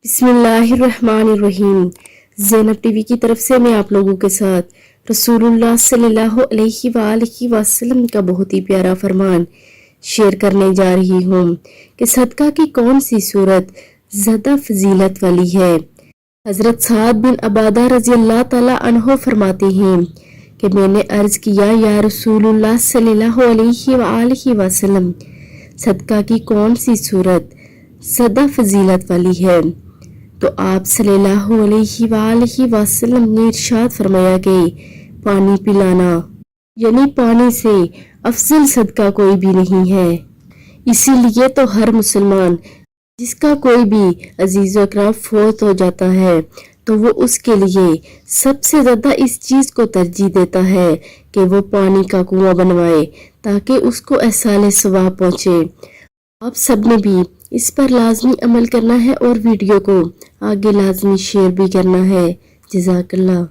بسم اللہ الرحمن الرحیم۔ زینب ٹی وی کی طرف سے میں آپ لوگوں کے ساتھ رسول اللہ صلی اللہ علیہ وآلہ وسلم کا بہت ہی پیارا فرمان شیئر کرنے جا رہی ہوں کہ صدقہ کی کون سی صورت زیادہ فضیلت والی ہے۔ حضرت سعد بن عبادہ رضی اللہ تعالی عنہ فرماتے ہیں کہ میں نے عرض کیا یا رسول اللہ صلی اللہ علیہ وآلہ وسلم، صدقہ کی کون سی صورت زیادہ فضیلت والی ہے؟ تو آپ صلی اللہ علیہ وآلہ وسلم نے ارشاد فرمایا کہ پانی پلانا، یعنی پانی سے افضل صدقہ کوئی بھی نہیں ہے۔ اسی لیے تو ہر مسلمان جس کا کوئی بھی عزیز و اکرام فوت ہو جاتا ہے تو وہ اس کے لیے سب سے زیادہ اس چیز کو ترجیح دیتا ہے کہ وہ پانی کا کنواں بنوائے تاکہ اس کو ایصال ثواب پہنچے۔ آپ سب نے بھی اس پر لازمی عمل کرنا ہے اور ویڈیو کو آگے لازمی شیئر بھی کرنا ہے۔ جزاک اللہ۔